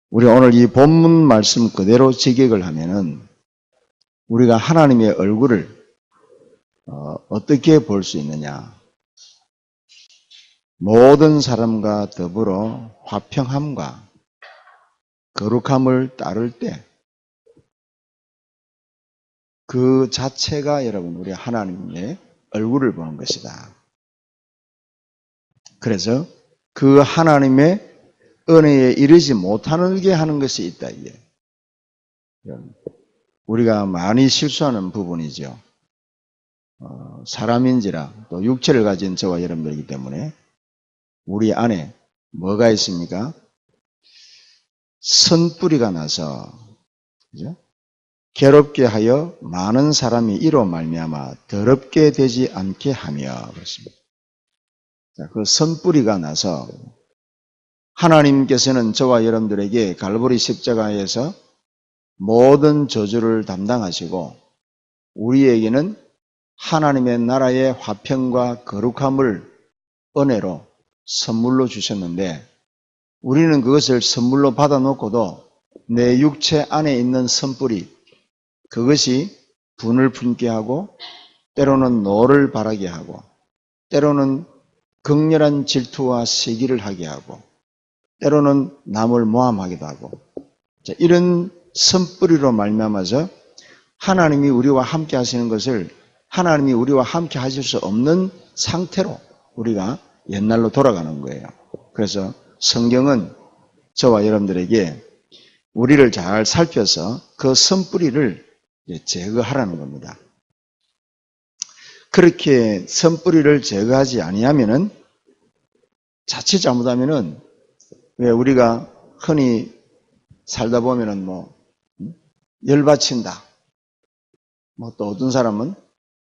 우리 오늘 이 본문 말씀 그대로 직역을 하면은 우리가 하나님의 얼굴을 어떻게 볼 수 있느냐? 모든 사람과 더불어 화평함과 거룩함을 따를 때 그 자체가 여러분 우리 하나님의 얼굴을 보는 것이다. 그래서 그 하나님의 은혜에 이르지 못하게 하는 것이 있다. 이게 우리가 많이 실수하는 부분이죠. 사람인지라 또 육체를 가진 저와 여러분들이기 때문에 우리 안에 뭐가 있습니까? 선뿌리가 나서 그죠? 괴롭게 하여 많은 사람이 이로 말미암아 더럽게 되지 않게 하며 그렇습니다. 그 선뿌리가 나서 하나님께서는 저와 여러분들에게 갈보리 십자가에서 모든 저주를 담당하시고 우리에게는 하나님의 나라의 화평과 거룩함을 은혜로 선물로 주셨는데 우리는 그것을 선물로 받아놓고도 내 육체 안에 있는 선뿌리 그것이 분을 품게 하고 때로는 노를 바라게 하고 때로는 극렬한 질투와 시기를 하게 하고 때로는 남을 모함하기도 하고 이런 선뿌리로 말미암아서 하나님이 우리와 함께 하시는 것을 하나님이 우리와 함께 하실 수 없는 상태로 우리가 옛날로 돌아가는 거예요. 그래서 성경은 저와 여러분들에게 우리를 잘 살펴서 그 선뿌리를 제거하라는 겁니다. 그렇게 선뿌리를 제거하지 아니하면은 자칫 잘못하면은 왜 우리가 흔히 살다 보면은 열받친다. 또 어떤 사람은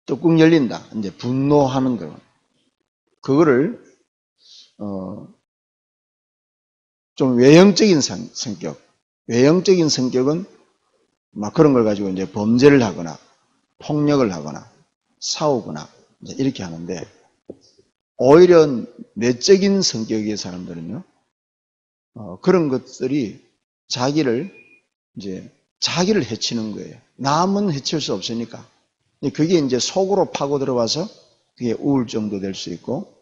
뚜껑 열린다. 이제 분노하는 거. 그거를 좀 외형적인 성격. 외형적인 성격은 막 그런 걸 가지고 이제 범죄를 하거나 폭력을 하거나 싸우거나 이렇게 하는데 오히려 내적인 성격의 사람들은요 그런 것들이 자기를 해치는 거예요. 남은 해칠 수 없으니까 그게 이제 속으로 파고 들어와서 그게 우울증도 될 수 있고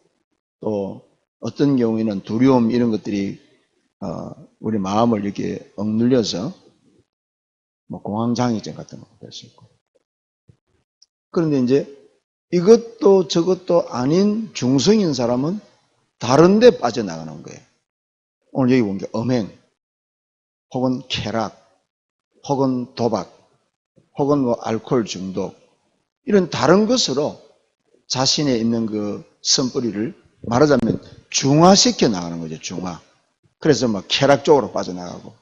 또 어떤 경우에는 두려움 이런 것들이 우리 마음을 이렇게 억눌려서 공황장애증 같은 것도 될 수 있고. 그런데 이제 이것도 저것도 아닌 중성인 사람은 다른 데 빠져나가는 거예요. 오늘 여기 본 게 음행, 혹은 쾌락, 혹은 도박, 혹은 알코올 중독, 이런 다른 것으로 자신에 있는 그 선뿌리를 말하자면 중화시켜 나가는 거죠, 중화. 그래서 쾌락 쪽으로 빠져나가고,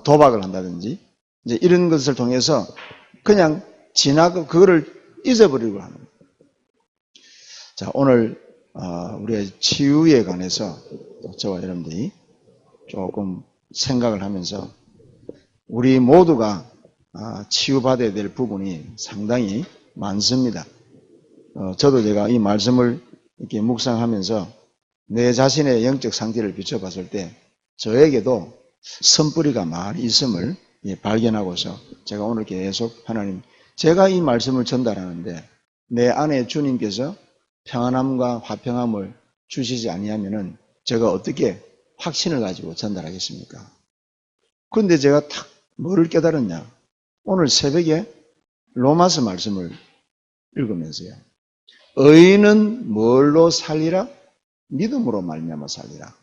도박을 한다든지, 이제 이런 것을 통해서 그냥 지나고 그거를 잊어버리고 하는 거예요. 자, 오늘 우리의 치유에 관해서 저와 여러분들이 조금 생각을 하면서 우리 모두가 치유받아야 될 부분이 상당히 많습니다. 저도 제가 이 말씀을 이렇게 묵상하면서 내 자신의 영적 상태를 비춰봤을 때 저에게도 선뿌리가 많이 있음을 발견하고서 제가 오늘 계속 하나님, 제가 이 말씀을 전달하는데 내 안에 주님께서 평안함과 화평함을 주시지 아니하면은 제가 어떻게 확신을 가지고 전달하겠습니까? 그런데 제가 딱 뭐를 깨달았냐? 오늘 새벽에 로마서 말씀을 읽으면서요. 의인은 뭘로 살리라? 믿음으로 말미암아 살리라.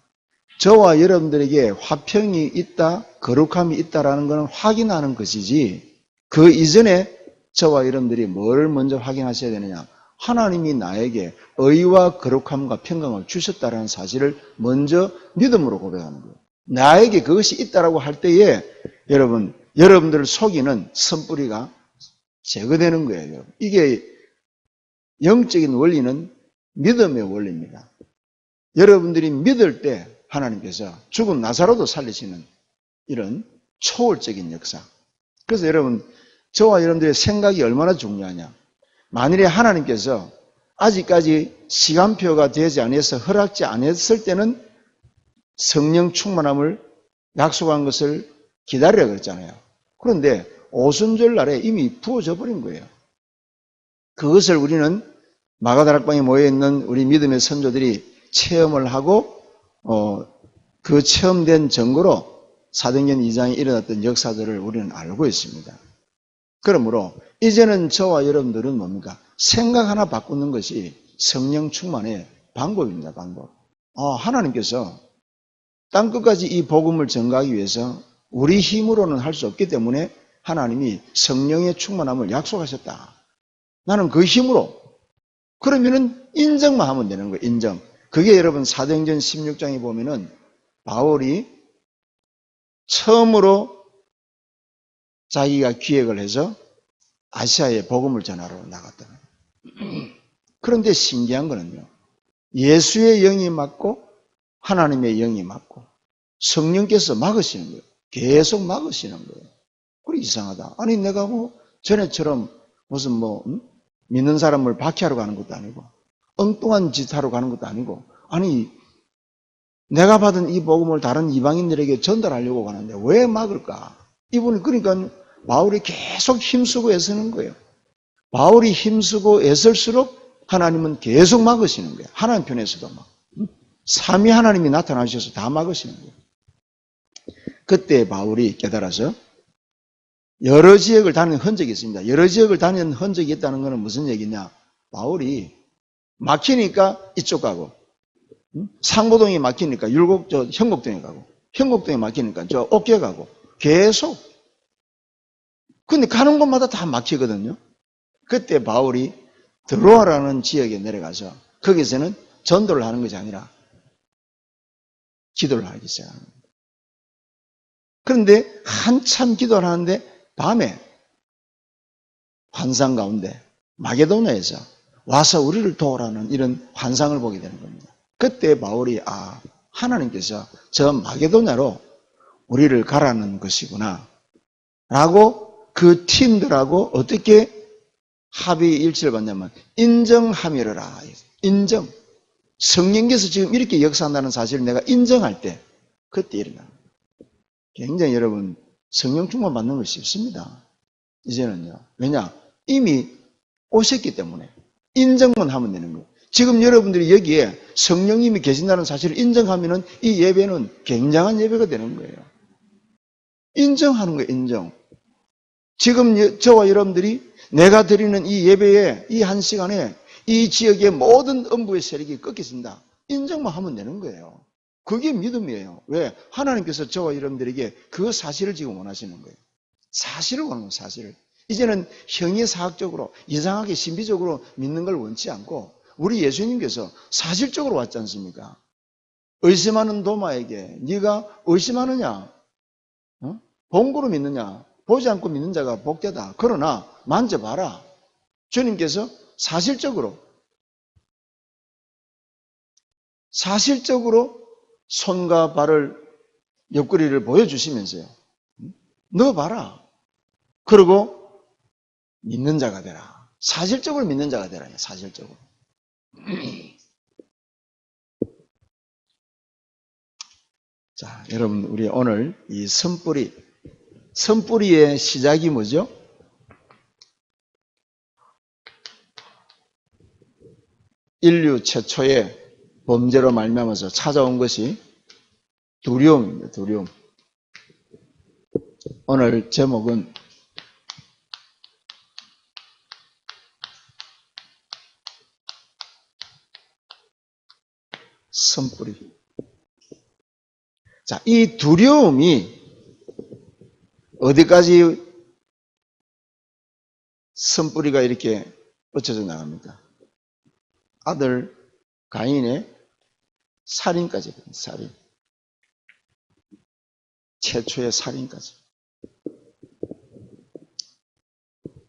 저와 여러분들에게 화평이 있다, 거룩함이 있다라는 것은 확인하는 것이지 그 이전에 저와 여러분들이 뭘 먼저 확인하셔야 되느냐? 하나님이 나에게 의와 거룩함과 평강을 주셨다는 사실을 먼저 믿음으로 고백하는 거예요. 나에게 그것이 있다라고 할 때에 여러분들을 속이는 선뿌리가 제거되는 거예요. 이게 영적인 원리는 믿음의 원리입니다. 여러분들이 믿을 때 하나님께서 죽은 나사로도 살리시는 이런 초월적인 역사. 그래서 여러분, 저와 여러분들의 생각이 얼마나 중요하냐. 만일에 하나님께서 아직까지 시간표가 되지 않아서 허락지 않았을 때는 성령 충만함을 약속한 것을 기다리라 그랬잖아요. 그런데 오순절 날에 이미 부어져 버린 거예요. 그것을 우리는 마가다락방에 모여있는 우리 믿음의 선조들이 체험을 하고 그 체험된 증거로 사도행전 2장에 일어났던 역사들을 우리는 알고 있습니다. 그러므로 이제는 저와 여러분들은 뭡니까? 생각 하나 바꾸는 것이 성령 충만의 방법입니다. 방법. 하나님께서 땅끝까지 이 복음을 전가하기 위해서 우리 힘으로는 할 수 없기 때문에 하나님이 성령의 충만함을 약속하셨다. 나는 그 힘으로. 그러면은 인정만 하면 되는 거예요. 인정. 그게 여러분 사도행전 16장에 보면은 바울이 처음으로 자기가 기획을 해서 아시아에 복음을 전하러 나갔다. 그런데 신기한 거는요. 예수의 영이 맞고 하나님의 영이 맞고 성령께서 막으시는 거예요. 계속 막으시는 거예요. 그래 이상하다. 아니 내가 뭐 전에처럼 무슨 믿는 사람을 박해하러 가는 것도 아니고 엉뚱한 짓 하러 가는 것도 아니고 아니 내가 받은 이 복음을 다른 이방인들에게 전달하려고 가는데 왜 막을까? 이분이 그러니까 바울이 계속 힘쓰고 애쓰는 거예요. 바울이 힘쓰고 애쓸수록 하나님은 계속 막으시는 거예요. 하나님 편에서도 막. 삼위 하나님이 나타나셔서 다 막으시는 거예요. 그때 바울이 깨달아서 여러 지역을 다니는 흔적이 있습니다. 여러 지역을 다니는 흔적이 있다는 것은 무슨 얘기냐? 바울이 막히니까 이쪽 가고 상고동이 막히니까 현곡동에 가고 현곡동에 막히니까 저 옥계 가고 계속. 근데 가는 곳마다 다 막히거든요. 그때 바울이 드로아라는 지역에 내려가서 거기서는 전도를 하는 것이 아니라 기도를 하기 시작합니다. 그런데 한참 기도를 하는데 밤에 환상 가운데 마게도냐에서 와서 우리를 도우라는 이런 환상을 보게 되는 겁니다. 그때 바울이 하나님께서 저 마게도냐로 우리를 가라는 것이구나 라고 그 팀들하고 어떻게 합의 일치를 받냐면 인정함이라. 인정. 성령께서 지금 이렇게 역사한다는 사실을 내가 인정할 때 그때 일어납니다. 굉장히 여러분 성령 충만 받는 것이 쉽습니다. 이제는요. 왜냐? 이미 오셨기 때문에 인정만 하면 되는 거예요. 지금 여러분들이 여기에 성령님이 계신다는 사실을 인정하면은 이 예배는 굉장한 예배가 되는 거예요. 인정하는 거예요. 인정. 지금 저와 여러분들이 내가 드리는 이 예배에 이 한 시간에 이 지역의 모든 음부의 세력이 꺾였습니다. 인정만 하면 되는 거예요. 그게 믿음이에요. 왜? 하나님께서 저와 여러분들에게 그 사실을 지금 원하시는 거예요. 사실을 원하는 거예요. 사실을. 이제는 형이사학적으로 이상하게 신비적으로 믿는 걸 원치 않고 우리 예수님께서 사실적으로 왔지 않습니까? 의심하는 도마에게 네가 의심하느냐? 본고로 믿느냐? 보지 않고 믿는 자가 복되다. 그러나 만져봐라. 주님께서 사실적으로 손과 발을 옆구리를 보여주시면서요. 넣어봐라. 그리고 믿는 자가 되라. 사실적으로 믿는 자가 되라. 사실적으로. 자, 여러분 우리 오늘 이 선뿌리의 시작이 뭐죠? 인류 최초의 범죄로 말미암아서 찾아온 것이 두려움입니다. 두려움. 오늘 제목은 선뿌리. 자, 이 두려움이 어디까지 선뿌리가 이렇게 뻗쳐져 나갑니까? 아들 가인의 살인까지. 살인. 최초의 살인까지.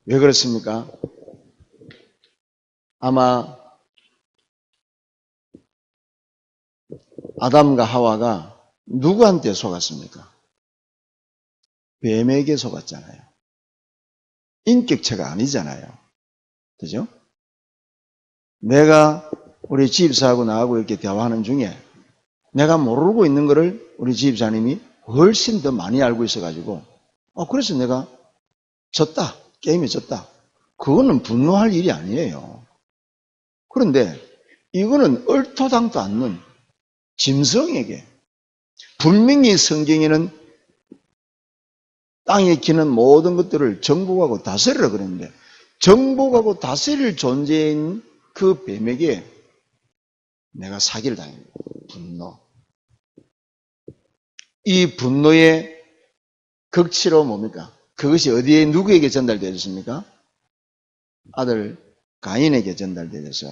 왜 그렇습니까? 아마 아담과 하와가 누구한테 속았습니까? 뱀에게 속았잖아요. 인격체가 아니잖아요. 그죠? 내가 우리 집사하고 나하고 이렇게 대화하는 중에 내가 모르고 있는 거를 우리 집사님이 훨씬 더 많이 알고 있어가지고, 그래서 내가 졌다. 게임에 졌다. 그거는 분노할 일이 아니에요. 그런데 이거는 얼토당도 않는 짐승에게, 분명히 성경에는 땅에 기는 모든 것들을 정복하고 다스리라 그랬는데, 정복하고 다스릴 존재인 그 뱀에게 내가 사기를 당합니다. 분노. 이 분노의 극치로 뭡니까? 그것이 어디에 누구에게 전달되었습니까? 아들 가인에게 전달되어서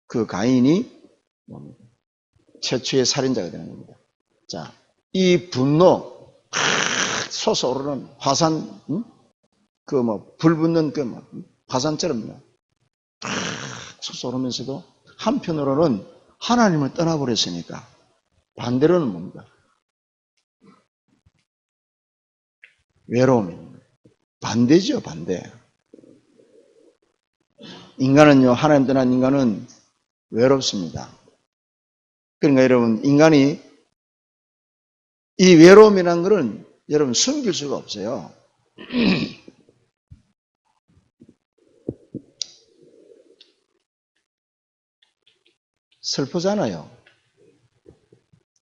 그 가인이 뭡니까? 최초의 살인자가 되는 겁니다. 자, 이 분노, 솟아오르는 화산, 불 붙는 화산처럼 솟아오르면서도 한편으로는 하나님을 떠나버렸으니까 반대로는 뭡니까? 외로움입니다. 반대죠, 반대. 인간은요, 하나님 떠난 인간은 외롭습니다. 그러니까 여러분, 인간이 이 외로움이라는 것은 여러분 숨길 수가 없어요. 슬프잖아요.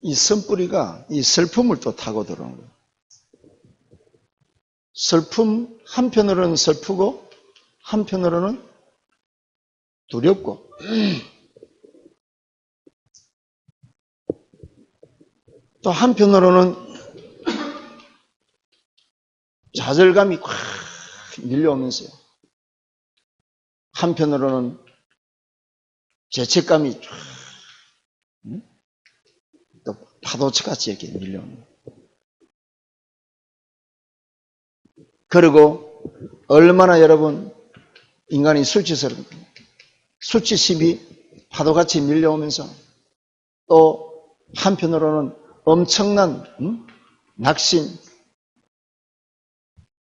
이 선뿌리가 이 슬픔을 또 타고 들어오는 거예요. 슬픔, 한편으로는 슬프고, 한편으로는 두렵고, 또 한편으로는 좌절감이 꽉 밀려오면서요. 한편으로는 죄책감이 쫙, 또 파도치같이 이렇게 밀려오는 거예요. 그리고 얼마나 여러분 인간이 수치심이 파도같이 밀려오면서 또 한편으로는 엄청난 낙심,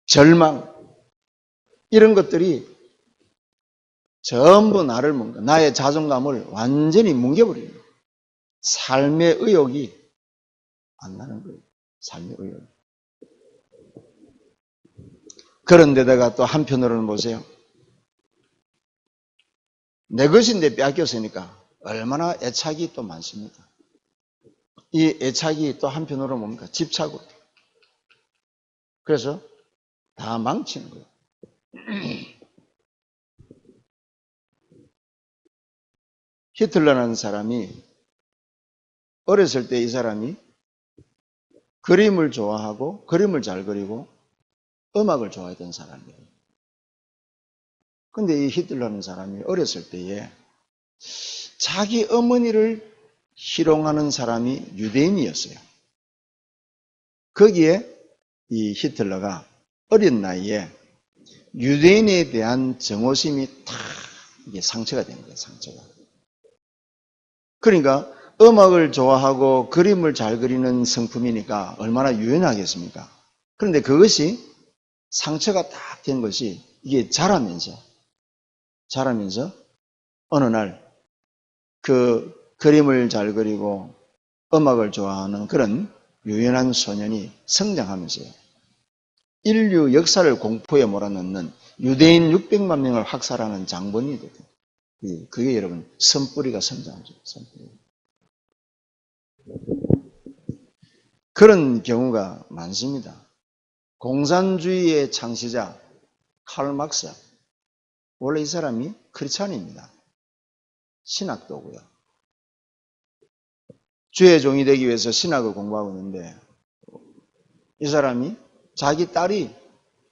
절망 이런 것들이 전부 나를 나의 자존감을 완전히 뭉개버립니다. 삶의 의욕이 안 나는 거예요. 삶의 의욕. 그런데다가 또 한편으로는 보세요. 내 것인데 빼앗겼으니까 얼마나 애착이 또 많습니까? 이 애착이 또 한편으로 뭡니까? 집착으로. 그래서 다 망치는 거예요. 히틀러라는 사람이 어렸을 때 이 사람이 그림을 좋아하고 그림을 잘 그리고 음악을 좋아했던 사람이에요. 근데 이 히틀러라는 사람이 어렸을 때에 자기 어머니를 희롱하는 사람이 유대인이었어요. 거기에 이 히틀러가 어린 나이에 유대인에 대한 정오심이 다 이게 상처가 된 거예요, 상처가. 그러니까 음악을 좋아하고 그림을 잘 그리는 성품이니까 얼마나 유연하겠습니까? 그런데 그것이 상처가 딱 된 것이 이게 자라면서 어느 날 그 그림을 잘 그리고 음악을 좋아하는 그런 유연한 소년이 성장하면서요. 인류 역사를 공포에 몰아넣는 유대인 600만 명을 학살하는 장본인이 됐어요. 그게 여러분 선뿌리가 성장하죠. 선뿌리. 그런 경우가 많습니다. 공산주의의 창시자 칼 막스. 원래 이 사람이 크리스찬입니다. 신학도고요. 주의 종이 되기 위해서 신학을 공부하고 있는데 이 사람이 자기 딸이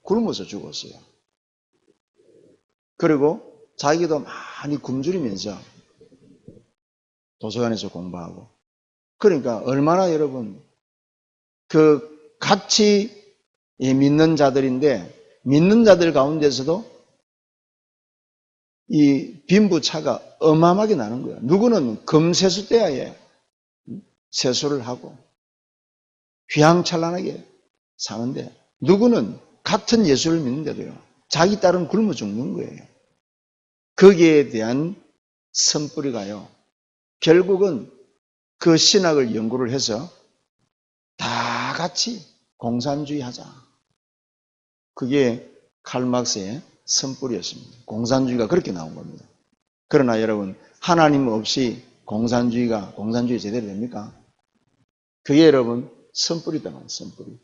굶어서 죽었어요. 그리고 자기도 많이 굶주리면서 도서관에서 공부하고. 그러니까 얼마나 여러분 같이 믿는 자들인데 믿는 자들 가운데서도 이 빈부차가 어마어마하게 나는 거예요. 누구는 금세수대야에 세수를 하고 휘황찬란하게 사는데 누구는 같은 예수를 믿는데도요. 자기 딸은 굶어 죽는 거예요. 거기에 대한 선뿌리가요. 결국은 그 신학을 연구를 해서 다 같이 공산주의 하자. 그게 칼막스의 선불이었습니다. 공산주의가 그렇게 나온 겁니다. 그러나 여러분, 하나님 없이 공산주의 제대로 됩니까? 그게 여러분, 선불이다 말이에요, 선불이.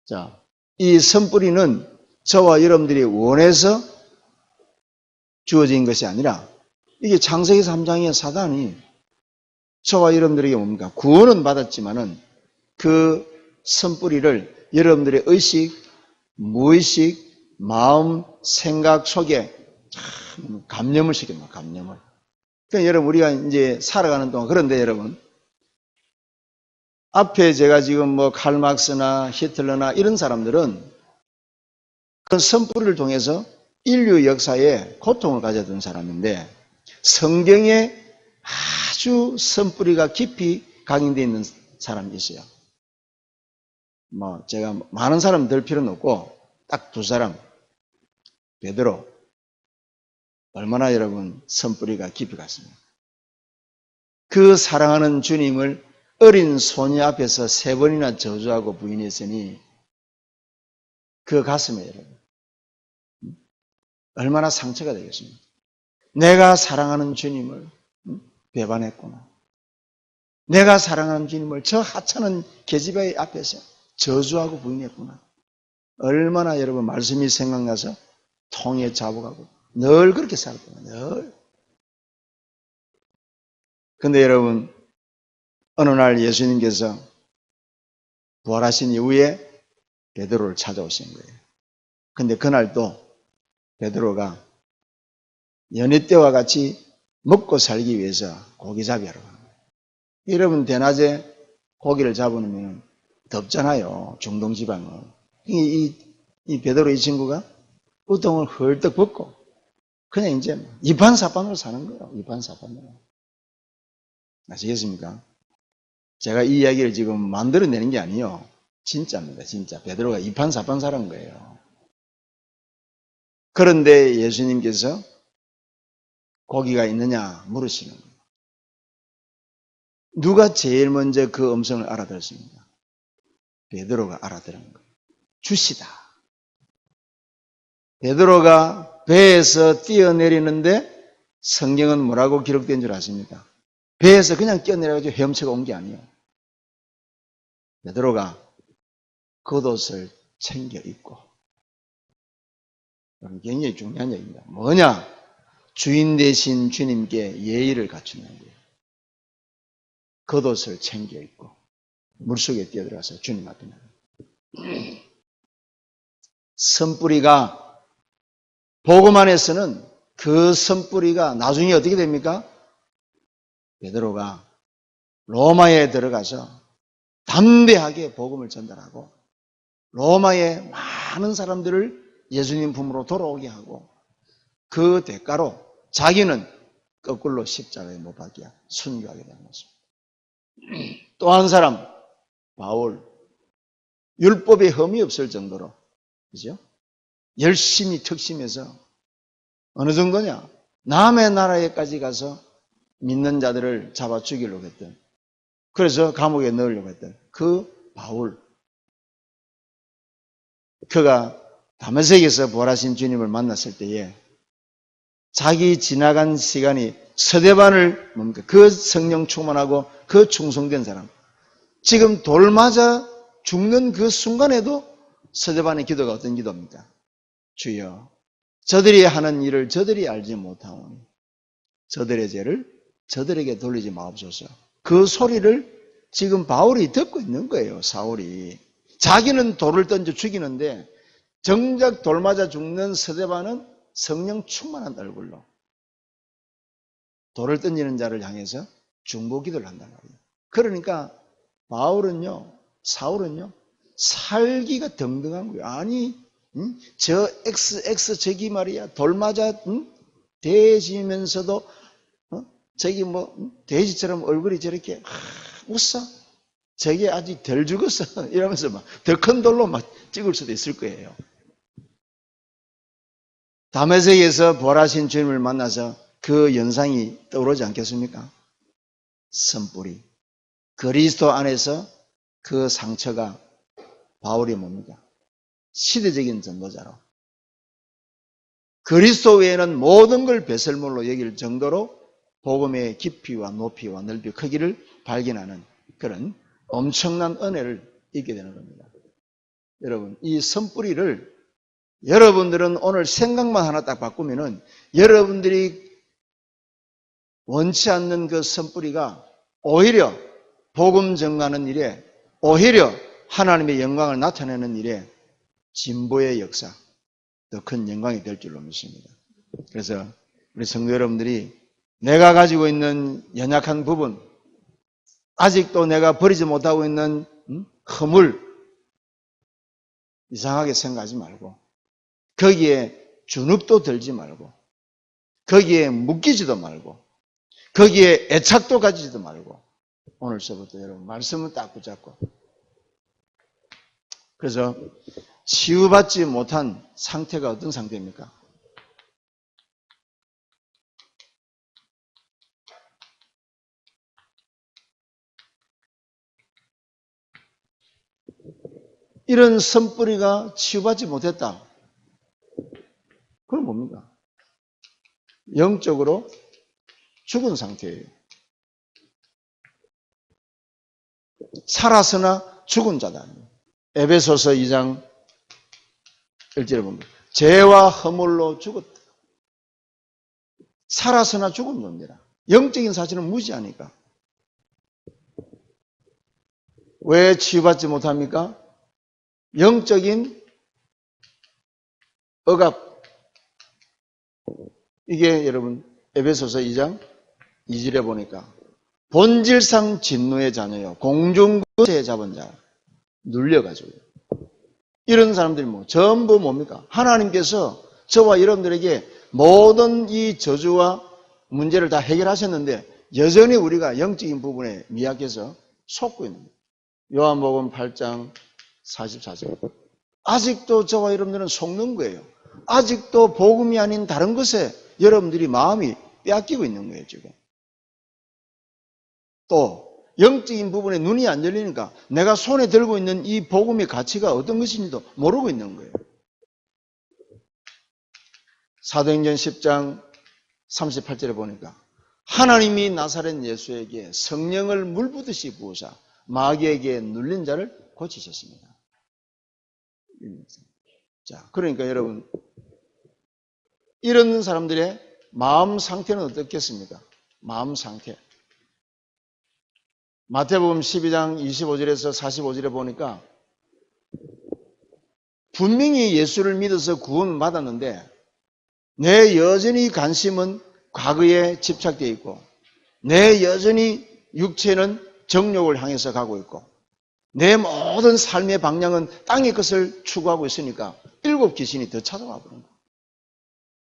자, 이 선불이는 저와 여러분들이 원해서 주어진 것이 아니라, 이게 창세기 3장의 사단이 저와 여러분들에게 뭡니까? 구원은 받았지만은 그 선뿌리를 여러분들의 의식, 무의식, 마음, 생각 속에 참 감염을 시킵니다. 감염을. 그러니까 여러분 우리가 이제 살아가는 동안 그런데 여러분 앞에 제가 지금 뭐 칼막스나 히틀러나 이런 사람들은 그 선뿌리를 통해서 인류 역사에 고통을 가져던 사람인데 성경에 아주 선뿌리가 깊이 각인되어 있는 사람이 있어요. 뭐 제가 많은 사람 들 필요는 없고 딱 두 사람. 베드로. 얼마나 여러분 선뿌리가 깊이 갔습니까? 그 사랑하는 주님을 어린 소녀 앞에서 3번이나 저주하고 부인했으니 그 가슴에 여러분 얼마나 상처가 되겠습니까? 내가 사랑하는 주님을 배반했구나. 내가 사랑하는 주님을 저 하찮은 계집아이 앞에서 저주하고 부인했구나. 얼마나 여러분 말씀이 생각나서 통에 자복하고 늘 그렇게 살았구나. 늘. 근데 여러분 어느 날 예수님께서 부활하신 이후에 베드로를 찾아오신 거예요. 근데 그날도 베드로가 연희 때와 같이 먹고 살기 위해서 고기잡이 하러 가는 거예요. 여러분 대낮에 고기를 잡으면 덥잖아요. 중동 지방은. 이 베드로 이 친구가 우통을 헐떡 벗고 그냥 이제 이판사판으로 사는 거예요. 이판사판으로. 아시겠습니까? 제가 이 이야기를 지금 만들어내는 게 아니에요. 진짜입니다. 진짜. 베드로가 이판사판 살은 거예요. 그런데 예수님께서 고기가 있느냐 물으시는 거예요. 누가 제일 먼저 그 음성을 알아들었습니까? 베드로가 알아들은 거예요. 주시다. 베드로가 배에서 뛰어내리는데 성경은 뭐라고 기록된 줄 아십니까? 배에서 그냥 뛰어내려가지고 헤엄쳐가 온 게 아니에요. 베드로가 겉옷을 챙겨 입고 굉장히 중요한 얘기입니다. 뭐냐? 주인 되신 주님께 예의를 갖추는 거예요. 겉옷을 챙겨 입고 물속에 뛰어들어가서 주님 앞에 나가요. 선뿌리가 복음 안에서는 그 선뿌리가 나중에 어떻게 됩니까? 베드로가 로마에 들어가서 담대하게 복음을 전달하고 로마의 많은 사람들을 예수님 품으로 돌아오게 하고 그 대가로 자기는 거꾸로 십자가에 못 박혀 순교하게 된 것입니다. 또 한 사람 바울 율법에 흠이 없을 정도로 그죠? 열심히 특심해서 어느 정도냐? 남의 나라에까지 가서 믿는 자들을 잡아 죽이려고 했던 그래서 감옥에 넣으려고 했던 그 바울 그가 다메섹에서 부활하신 주님을 만났을 때에 자기 지나간 시간이 서대반을 뭡니까? 그 성령 충만하고 그 충성된 사람 지금 돌 맞아 죽는 그 순간에도 서대반의 기도가 어떤 기도입니까? 주여 저들이 하는 일을 저들이 알지 못하오니 저들의 죄를 저들에게 돌리지 마옵소서. 그 소리를 지금 바울이 듣고 있는 거예요. 사울이. 자기는 돌을 던져 죽이는데 정작 돌 맞아 죽는 서대반은 성령 충만한 얼굴로 돌을 던지는 자를 향해서 중보기도를 한단 말이에요. 그러니까 바울은요, 사울은요, 살기가 덩덩한 거예요. 아니, 저 XX 저기 말이야 돌 맞아 대지면서도 저기 뭐 돼지처럼 얼굴이 저렇게 웃어. 저게 아직 덜 죽었어. 이러면서 막 더 큰 돌로 막 찍을 수도 있을 거예요. 다메섹에서 부활하신 주님을 만나서 그 연상이 떠오르지 않겠습니까? 선뿌리. 그리스도 안에서 그 상처가 바울이 뭡니까? 시대적인 전도자로. 그리스도 외에는 모든 걸 배설물로 여길 정도로 복음의 깊이와 높이와 넓이, 크기를 발견하는 그런 엄청난 은혜를 잊게 되는 겁니다. 여러분, 이 선뿌리를 여러분들은 오늘 생각만 하나 딱 바꾸면은 여러분들이 원치 않는 그 선뿌리가 오히려 복음 전가하는 일에, 오히려 하나님의 영광을 나타내는 일에 진보의 역사, 더 큰 영광이 될 줄로 믿습니다. 그래서 우리 성도 여러분들이 내가 가지고 있는 연약한 부분, 아직도 내가 버리지 못하고 있는 허물, 이상하게 생각하지 말고, 거기에 주눅도 들지 말고, 거기에 묶이지도 말고, 거기에 애착도 가지지도 말고, 오늘서부터 여러분 말씀을 딱 붙잡고, 그래서 치유받지 못한 상태가 어떤 상태입니까? 이런 선뿌리가 치유받지 못했다. 그건 뭡니까? 영적으로 죽은 상태예요. 살았으나 죽은 자다. 에베소서 2장 1절에 보면 죄와 허물로 죽었다. 살았으나 죽은 존재라. 영적인 사실은 무지하니까. 왜 치유받지 못합니까? 영적인 억압. 이게 여러분 에베소서 2장 2절에 보니까 본질상 진노의 자녀요 공중권세 잡은 자 눌려가지고 이런 사람들이 전부 뭡니까? 하나님께서 저와 여러분들에게 모든 이 저주와 문제를 다 해결하셨는데 여전히 우리가 영적인 부분에 미약해서 속고 있는 거예요. 요한복음 8장 44절. 아직도 저와 여러분들은 속는 거예요. 아직도 복음이 아닌 다른 것에 여러분들이 마음이 빼앗기고 있는 거예요, 지금. 또 영적인 부분에 눈이 안 열리니까 내가 손에 들고 있는 이 복음의 가치가 어떤 것인지도 모르고 있는 거예요. 사도행전 10장 38절에 보니까 하나님이 나사렛 예수에게 성령을 물부듯이 부으사 마귀에게 눌린 자를 고치셨습니다. 자, 그러니까 여러분 이런 사람들의 마음 상태는 어떻겠습니까? 마음 상태. 마태복음 12장 25절에서 45절에 보니까 분명히 예수를 믿어서 구원을 받았는데 내 여전히 관심은 과거에 집착되어 있고 내 여전히 육체는 정욕을 향해서 가고 있고 내 모든 삶의 방향은 땅의 것을 추구하고 있으니까 7 귀신이 더 찾아와 버린 거예요.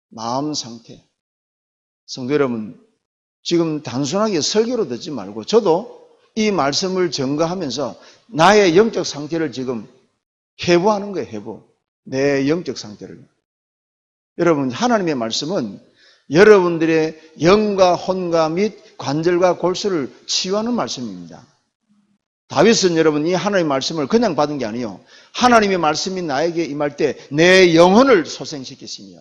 마음 상태. 성도 여러분, 지금 단순하게 설교로 듣지 말고 저도 이 말씀을 증거하면서 나의 영적 상태를 지금 회복하는 거예요. 회복. 내 영적 상태를. 여러분, 하나님의 말씀은 여러분들의 영과 혼과 및 관절과 골수를 치유하는 말씀입니다. 다윗은 여러분 이 하나님의 말씀을 그냥 받은 게 아니에요. 하나님의 말씀이 나에게 임할 때 내 영혼을 소생시키시며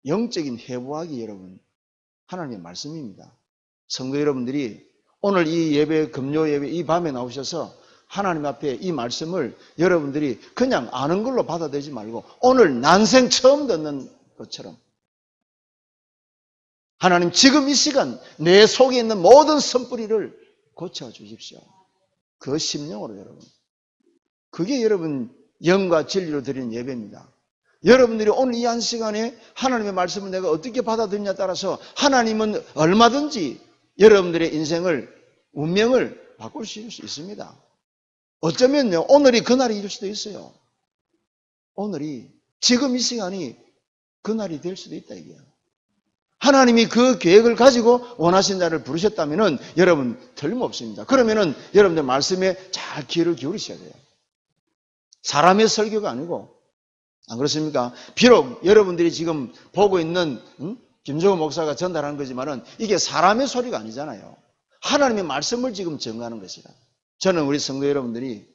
영적인 회복하기 여러분 하나님의 말씀입니다. 성도 여러분들이 오늘 이 예배, 금요 예배 이 밤에 나오셔서 하나님 앞에 이 말씀을 여러분들이 그냥 아는 걸로 받아들이지 말고 오늘 난생 처음 듣는 것처럼 하나님 지금 이 시간 내 속에 있는 모든 선뿌리를 고쳐주십시오. 그 심령으로 여러분. 그게 여러분 영과 진리로 드리는 예배입니다. 여러분들이 오늘 이 한 시간에 하나님의 말씀을 내가 어떻게 받아들이냐에 따라서 하나님은 얼마든지 여러분들의 인생을, 운명을 바꿀 수 있습니다. 어쩌면요, 오늘이 그날이 될 수도 있어요. 오늘이, 지금 이 시간이 그날이 될 수도 있다, 이게요. 하나님이 그 계획을 가지고 원하신 자를 부르셨다면은 여러분 틀림없습니다. 그러면은 여러분들 말씀에 잘 귀를 기울이셔야 돼요. 사람의 설교가 아니고, 안 그렇습니까? 비록 여러분들이 지금 보고 있는 김정은 목사가 전달하는 거지만은 이게 사람의 소리가 아니잖아요. 하나님의 말씀을 지금 정하는 것이라. 저는 우리 성도 여러분들이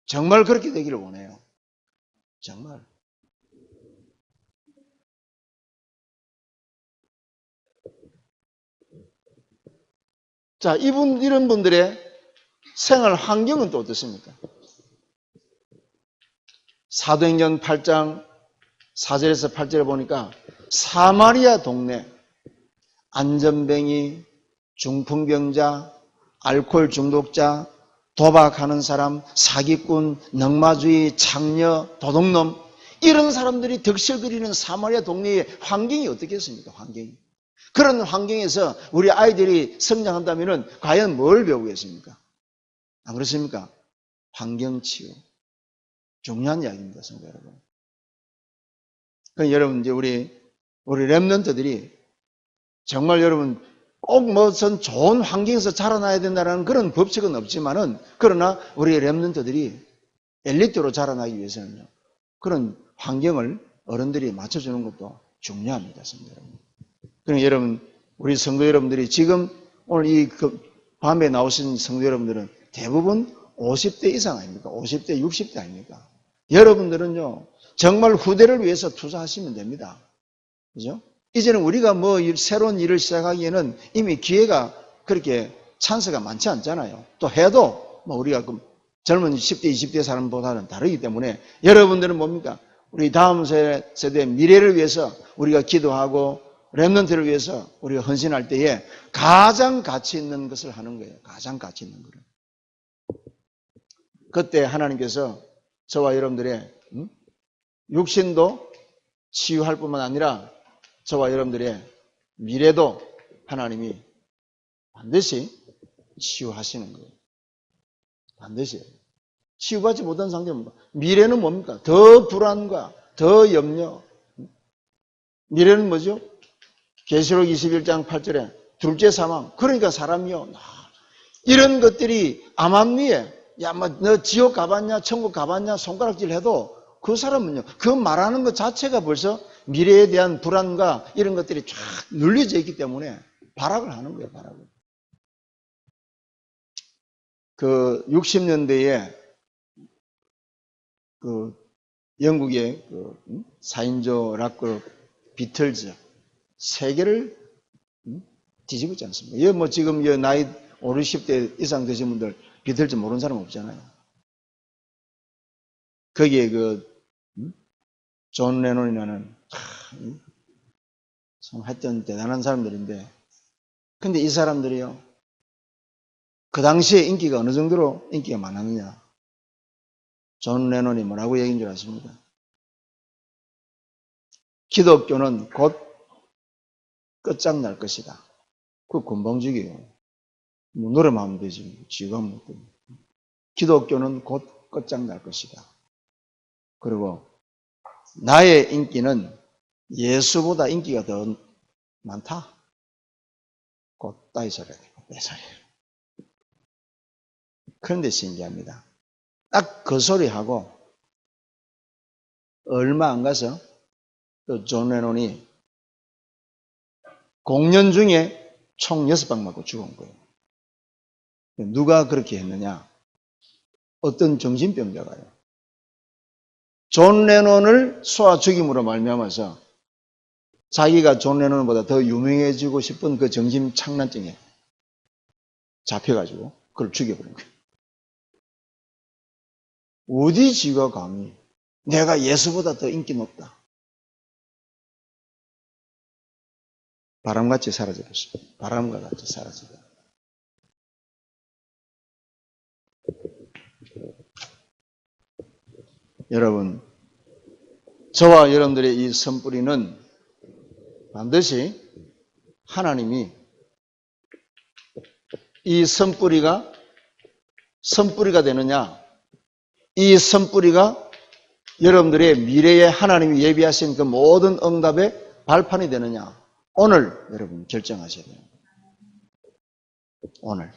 정말 그렇게 되기를 원해요. 정말. 자, 이런 분들의 생활 환경은 또 어떻습니까? 사도행전 8장 4절에서 8절에 보니까 사마리아 동네 안전뱅이, 중풍병자, 알코올 중독자, 도박하는 사람, 사기꾼, 넉마주의, 창녀, 도둑놈 이런 사람들이 득실거리는 사마리아 동네의 환경이 어떻겠습니까? 환경이. 그런 환경에서 우리 아이들이 성장한다면 과연 뭘 배우겠습니까? 안 그렇습니까? 환경치유. 중요한 이야기입니다, 성도 여러분. 그러니까 여러분, 이제 우리 랩런트들이 정말 여러분 꼭 무슨 좋은 환경에서 자라나야 된다는 그런 법칙은 없지만은 그러나 우리 랩런트들이 엘리트로 자라나기 위해서는요. 그런 환경을 어른들이 맞춰주는 것도 중요합니다, 성도 여러분. 그러니까 여러분, 우리 성도 여러분들이 지금 오늘 이 밤에 나오신 성도 여러분들은 대부분 50대 이상 아닙니까? 50대, 60대 아닙니까? 여러분들은요, 정말 후대를 위해서 투자하시면 됩니다. 그죠? 이제는 우리가 뭐 새로운 일을 시작하기에는 이미 기회가 그렇게 찬스가 많지 않잖아요. 또 해도 뭐 우리가 젊은 10대, 20대 사람보다는 다르기 때문에 여러분들은 뭡니까? 우리 다음 세대의 미래를 위해서 우리가 기도하고 렘넌트를 위해서 우리가 헌신할 때에 가장 가치 있는 것을 하는 거예요. 가장 가치 있는 거를. 그때 하나님께서 저와 여러분들의 육신도 치유할 뿐만 아니라 저와 여러분들의 미래도 하나님이 반드시 치유하시는 거예요. 반드시. 치유받지 못한 상태는 미래는 뭡니까? 더 불안과 더 염려. 미래는 뭐죠? 계시록 21장 8절에 둘째 사망. 그러니까 사람이요. 이런 것들이 암암리에 야, 뭐 너 지옥 가봤냐? 천국 가봤냐? 손가락질 해도 그 사람은요. 그 말하는 것 자체가 벌써 미래에 대한 불안과 이런 것들이 쫙 눌려져 있기 때문에 발악을 하는 거예요. 발악을. 그 60년대에 그 영국의 그 4인조 락그룹 비틀즈 세계를 뒤집었지 않습니까? 예, 뭐 지금 나이 5, 60대 이상 되신 분들 비틀즈 모르는 사람 없잖아요. 거기에 존 레논이라는 참 하여튼 대단한 사람들인데 근데 이 사람들이요. 그 당시에 인기가 어느 정도로 인기가 많았느냐. 존 레논이 뭐라고 얘기한 줄 아십니까? 기독교는 곧 끝장날 것이다. 그 건방지게요. 뭐 노래만 하면 되지. 지가 뭐. 기독교는 곧 끝장날 것이다. 그리고 나의 인기는 예수보다 인기가 더 많다. 곧 따위 소리야. 내 소리예요. 그런데 신기합니다. 딱 그 소리하고 얼마 안 가서 존 레논이 공연 중에 총 6방 맞고 죽은 거예요. 누가 그렇게 했느냐? 어떤 정신병자가요. 존 레논을 쏘아 죽임으로 말미암아서 자기가 존 레논보다 더 유명해지고 싶은 그 정신 착란증에 잡혀가지고 그걸 죽여버린 거예요. 어디 지가 감히 내가 예수보다 더 인기 높다. 바람같이 사라져버렸어요. 바람과 같이 사라져버렸어요. 여러분, 저와 여러분들의 이 선뿌리는 반드시 하나님이 이 선뿌리가 되느냐, 이 선뿌리가 여러분들의 미래에 하나님이 예비하신 그 모든 응답의 발판이 되느냐, 오늘 여러분 결정하셔야 돼요. 오늘.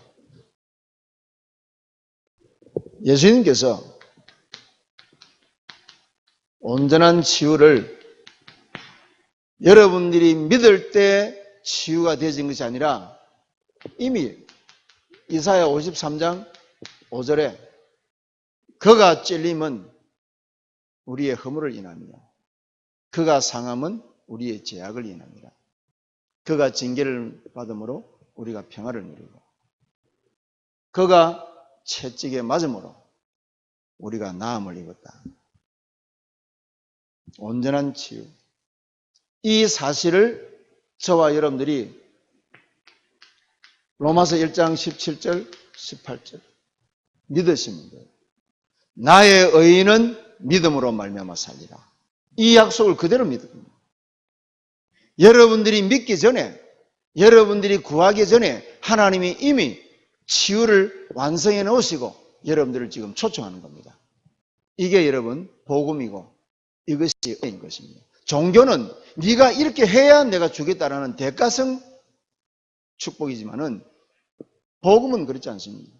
예수님께서 온전한 치유를 여러분들이 믿을 때 치유가 되어진 것이 아니라 이미 이사야 53장 5절에 그가 찔림은 우리의 허물을 인합니다. 그가 상함은 우리의 죄악을 인합니다. 그가 징계를 받음으로 우리가 평화를 누리고 그가 채찍에 맞음으로 우리가 나음을 입었다. 온전한 치유. 이 사실을 저와 여러분들이 로마서 1장 17절, 18절 믿으시면 돼요. 나의 의인은 믿음으로 말미암아 살리라. 이 약속을 그대로 믿습니다. 여러분들이 믿기 전에, 여러분들이 구하기 전에 하나님이 이미 치유를 완성해 놓으시고 여러분들을 지금 초청하는 겁니다. 이게 여러분 복음이고 이것이 은혜인 것입니다. 종교는 네가 이렇게 해야 내가 주겠다라는 대가성 축복이지만은 복음은 그렇지 않습니다.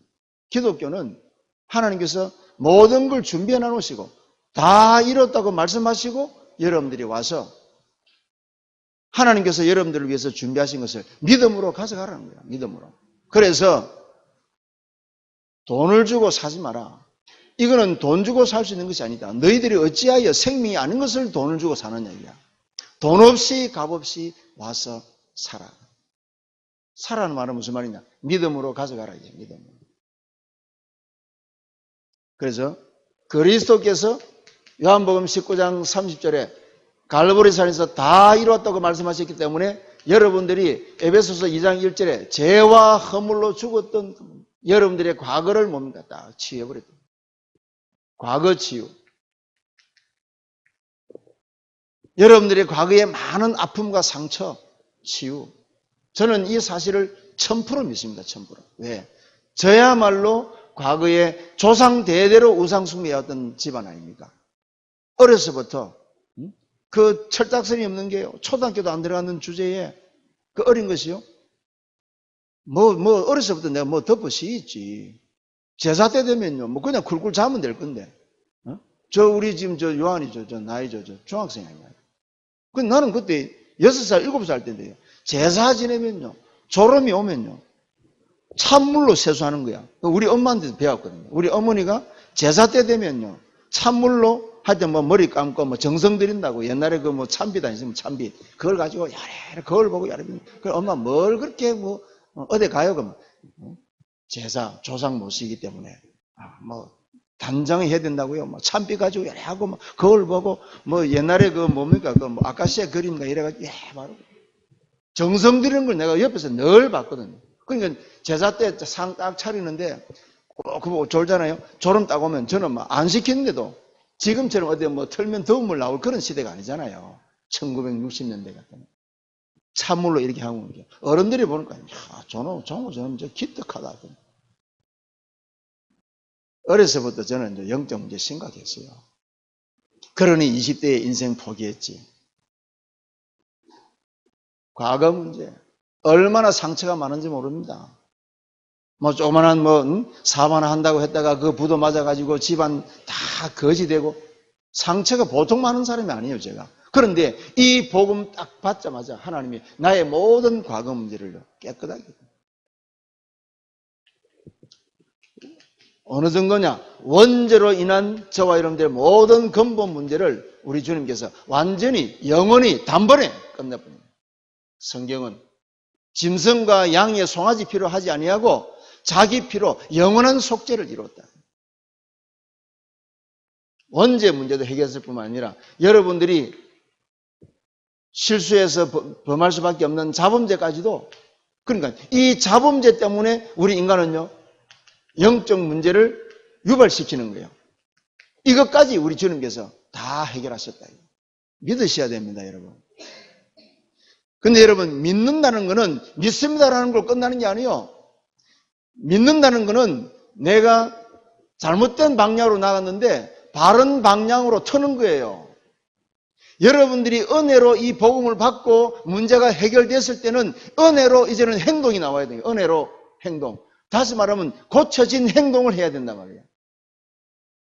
기독교는 하나님께서 모든 걸 준비해 놓으시고 다 이뤘다고 말씀하시고 여러분들이 와서 하나님께서 여러분들을 위해서 준비하신 것을 믿음으로 가져가라는 거야. 믿음으로. 그래서 돈을 주고 사지 마라. 이거는 돈 주고 살 수 있는 것이 아니다. 너희들이 어찌하여 생명이 아닌 것을 돈을 주고 사는 얘기야. 돈 없이 값 없이 와서 살아. 살아는 말은 무슨 말이냐? 믿음으로 가져가라. 이제 믿음으로. 그래서 그리스도께서 요한복음 19장 30절에 갈보리산에서 다 이루었다고 말씀하셨기 때문에 여러분들이 에베소서 2장 1절에 죄와 허물로 죽었던 여러분들의 과거를 뭡니까? 딱 치유해버렸다. 과거 치유. 여러분들의 과거의 많은 아픔과 상처 치유. 저는 이 사실을 1000% 믿습니다. 1000%. 왜? 저야말로 과거에 조상 대대로 우상 숭배였던 집안 아닙니까? 어려서부터 그 철딱선이 없는 게요. 초등학교도 안 들어가는 주제에 그 어린 것이요. 어려서부터 내가 덮어 씌있지. 제사 때 되면요. 그냥 쿨쿨 자면 될 건데. 우리 지금 요한이 나이 중학생 아니야. 나는 그때 6살, 7살 때인데요. 제사 지내면요. 졸음이 오면요. 찬물로 세수하는 거야. 우리 엄마한테도 배웠거든요. 우리 어머니가 제사 때 되면요. 찬물로 하여튼 머리 감고 정성 들인다고 옛날에 찬빛 아니었으면 찬빛. 그걸 가지고 야래, 거울 보고 야래. 그래, 엄마 뭘 그렇게 어디 가요? 그러면. 제사, 조상 모시기 때문에. 단장을 해야 된다고요. 찬빛 가지고 야래 하고 거울 보고 옛날에 뭡니까? 아카시아 그림가 이래가지고 바로. 정성 들이는 걸 내가 옆에서 늘 봤거든요. 그러니까 제사 때 상 딱 차리는데 그거 졸잖아요. 졸음 딱 오면 저는 안 시키는데도 지금처럼 어디 틀면 더운 물 나올 그런 시대가 아니잖아요. 1960년대 같은. 찬물로 이렇게 하고 있는 게. 어른들이 보니까 저는 기특하다. 어려서부터 저는 영적 문제 심각했어요. 그러니 20대에 인생 포기했지. 과거 문제. 얼마나 상처가 많은지 모릅니다. 조그만한 사업 하나 한다고 했다가 그 부도 맞아가지고 집안 다 거지 되고 상처가 보통 많은 사람이 아니에요, 제가. 그런데 이 복음 딱 받자마자 하나님이 나의 모든 과거 문제를 깨끗하게. 어느 정도냐? 원죄로 인한 저와 여러분들의 모든 근본 문제를 우리 주님께서 완전히 영원히 단번에 끝내버립니다. 성경은 짐승과 양의 송아지 피로 하지 아니하고 자기 피로 영원한 속죄를 이루었다. 원죄 문제도 해결했을 뿐만 아니라 여러분들이 실수해서 범할 수밖에 없는 자범죄까지도, 그러니까 이 자범죄 때문에 우리 인간은요 영적 문제를 유발시키는 거예요. 이것까지 우리 주님께서 다 해결하셨다. 믿으셔야 됩니다, 여러분. 근데 여러분, 믿는다는 것은 믿습니다라는 걸 끝나는 게 아니에요. 믿는다는 것은 내가 잘못된 방향으로 나갔는데 바른 방향으로 트는 거예요. 여러분들이 은혜로 이 복음을 받고 문제가 해결됐을 때는 은혜로 이제는 행동이 나와야 돼요. 은혜로 행동. 다시 말하면 고쳐진 행동을 해야 된단 말이에요.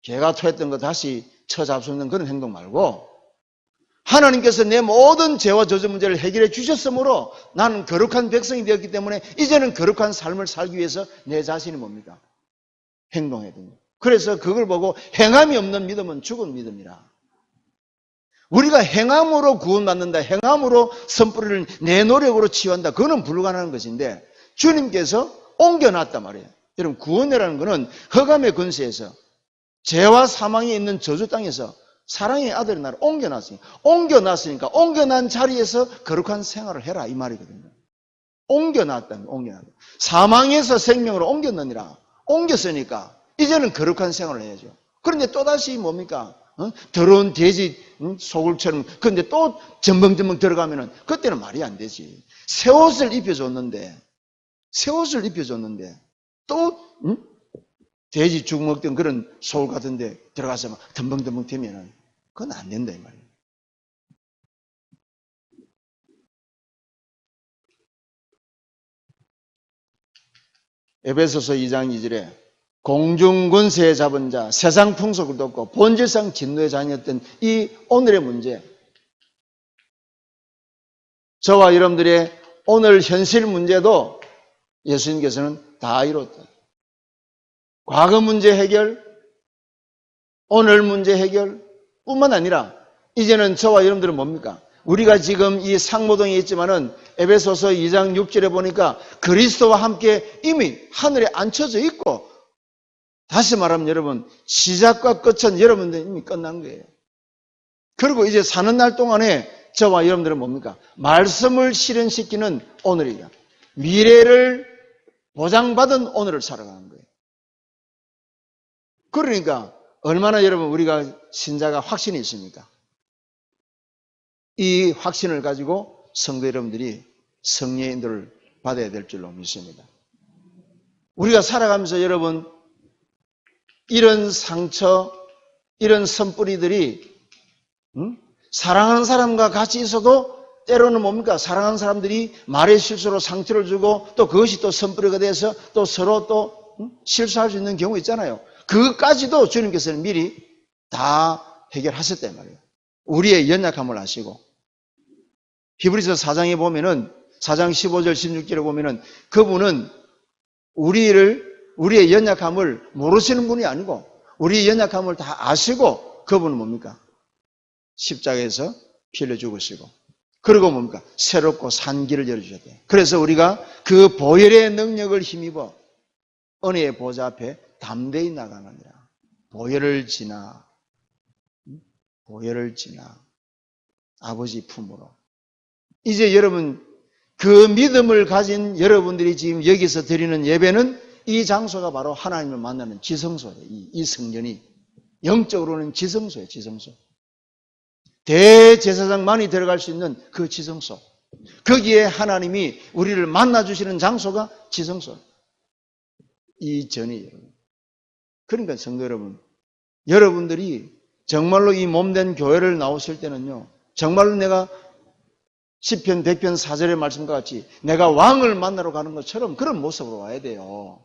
개가 토했던 거 다시 쳐잡수는 그런 행동 말고 하나님께서 내 모든 죄와 저주 문제를 해결해 주셨으므로 나는 거룩한 백성이 되었기 때문에 이제는 거룩한 삶을 살기 위해서 내 자신이 뭡니까? 행동해야 됩니다. 그래서 그걸 보고 행함이 없는 믿음은 죽은 믿음이라. 우리가 행함으로 구원받는다, 행함으로 선뿌리를 내 노력으로 치유한다, 그거는 불가능한 것인데 주님께서 옮겨놨단 말이에요. 여러분, 구원이라는 것은 흑암의 권세에서 죄와 사망이 있는 저주 땅에서 사랑의 아들의 나를 옮겨놨으니까 옮겨난 자리에서 거룩한 생활을 해라 이 말이거든요. 옮겨놨다는 옮겨놨다. 사망에서 생명으로 옮겼느니라. 옮겼으니까 이제는 거룩한 생활을 해야죠. 그런데 또다시 뭡니까? 더러운 돼지 소굴처럼 그런데 또 전벙전벙 들어가면은 그때는 말이 안 되지. 새 옷을 입혀줬는데 또 돼지 죽 먹던 그런 소굴 같은데 들어가서 막 덤벙덤벙 되면은 그건 안 된다 이 말이에요. 에베소서 2장 2절에 공중권세에 잡은 자, 세상 풍속을 돕고 본질상 진노의 자녀였던 이 오늘의 문제, 저와 여러분들의 오늘 현실 문제도 예수님께서는 다 이뤘다. 과거 문제 해결, 오늘 문제 해결 뿐만 아니라 이제는 저와 여러분들은 뭡니까? 우리가 지금 이 상모동에 있지만은 에베소서 2장 6절에 보니까 그리스도와 함께 이미 하늘에 앉혀져 있고, 다시 말하면 여러분, 시작과 끝은 여러분들 이미 끝난 거예요. 그리고 이제 사는 날 동안에 저와 여러분들은 뭡니까? 말씀을 실현시키는 오늘이야. 미래를 보장받은 오늘을 살아가는 거예요. 그러니까 얼마나 여러분 우리가 신자가 확신이 있습니까? 이 확신을 가지고 성도 여러분들이 성령의 인도를 받아야 될 줄로 믿습니다. 우리가 살아가면서 여러분 이런 상처, 이런 선뿌리들이 사랑하는 사람과 같이 있어도 때로는 뭡니까? 사랑하는 사람들이 말의 실수로 상처를 주고 또 그것이 또 선뿌리가 돼서 또 서로 또 실수할 수 있는 경우 있잖아요. 그것까지도 주님께서는 미리 다 해결하셨단 말이에요. 우리의 연약함을 아시고, 히브리서 4장에 보면은 4장 15절 16절에 보면은 그분은 우리의 연약함을 모르시는 분이 아니고 우리의 연약함을 다 아시고 그분은 뭡니까? 십자가에서 피 흘려 죽으시고, 그리고 뭡니까? 새롭고 산 길을 열어주셨대요. 그래서 우리가 그 보혈의 능력을 힘입어 은혜의 보좌 앞에 담대히 나가느니라. 보혈을 지나 아버지 품으로. 이제 여러분, 그 믿음을 가진 여러분들이 지금 여기서 드리는 예배는 이 장소가 바로 하나님을 만나는 지성소예요. 이 성전이 영적으로는 지성소예요. 지성소. 대제사장만이 들어갈 수 있는 그 지성소. 거기에 하나님이 우리를 만나주시는 장소가 지성소. 이 전이 여러분. 그러니까 성도 여러분, 여러분들이 정말로 이 몸된 교회를 나오실 때는요, 정말로 내가 시편 100편 4절의 말씀과 같이 내가 왕을 만나러 가는 것처럼 그런 모습으로 와야 돼요.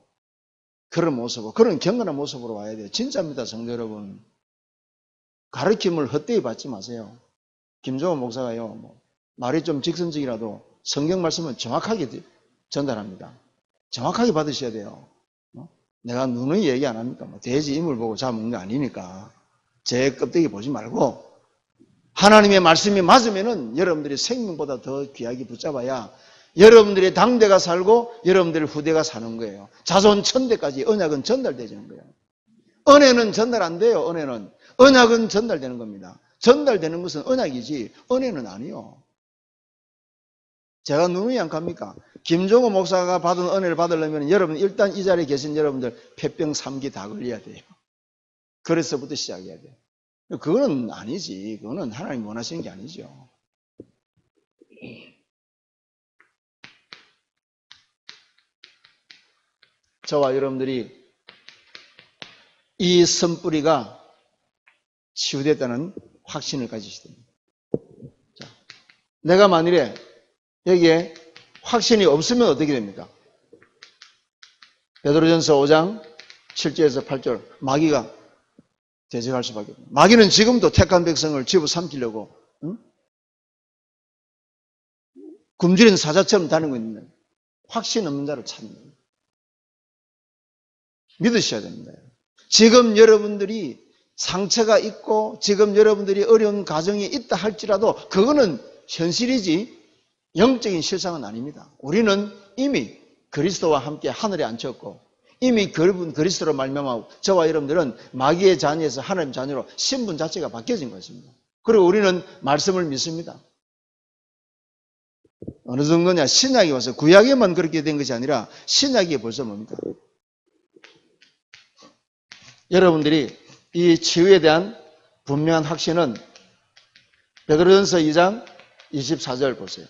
그런 모습으로, 그런 경건한 모습으로 와야 돼요. 진짜입니다, 성도 여러분. 가르침을 헛되이 받지 마세요. 김종호 목사가요, 말이 좀 직선적이라도 성경 말씀은 정확하게 전달합니다. 정확하게 받으셔야 돼요. 내가 누누이 얘기 안 합니까? 돼지 이물 보고 잡은 거 아니니까. 제 껍데기 보지 말고 하나님의 말씀이 맞으면은 여러분들이 생명보다 더 귀하게 붙잡아야 여러분들의 당대가 살고 여러분들의 후대가 사는 거예요. 자손 천대까지 언약은 전달되는 거예요. 은혜는 전달 안 돼요. 언약은 전달되는 겁니다. 전달되는 것은 언약이지 은혜는 아니요. 제가 누누이 안 갑니까? 김종호 목사가 받은 은혜를 받으려면 여러분 일단 이 자리에 계신 여러분들 폐병 3기 다 걸려야 돼요. 그래서부터 시작해야 돼요. 그거는 아니지. 그거는 하나님 원하시는 게 아니죠. 저와 여러분들이 이 선뿌리가 치유됐다는 확신을 가지셔야 됩니다. 자, 내가 만일에 여기에 확신이 없으면 어떻게 됩니까? 베드로전서 5장 7절에서 8절 마귀가 대적할 수밖에 없습니다. 마귀는 지금도 택한 백성을 집어삼키려고 응? 굶주린 사자처럼 다니고 있는 확신 없는 자를 찾는 거예요. 믿으셔야 됩니다. 지금 여러분들이 상처가 있고 지금 여러분들이 어려운 가정이 있다 할지라도 그거는 현실이지 영적인 실상은 아닙니다. 우리는 이미 그리스도와 함께 하늘에 앉혔고 이미 그리스도로 말미암아 저와 여러분들은 마귀의 자녀에서 하나님 자녀로 신분 자체가 바뀌어진 것입니다. 그리고 우리는 말씀을 믿습니다. 어느 정도냐? 신약에 와서 구약에만 그렇게 된 것이 아니라 신약이 벌써 뭡니까? 여러분들이 이 치유에 대한 분명한 확신은 베드로전서 2장 24절 보세요.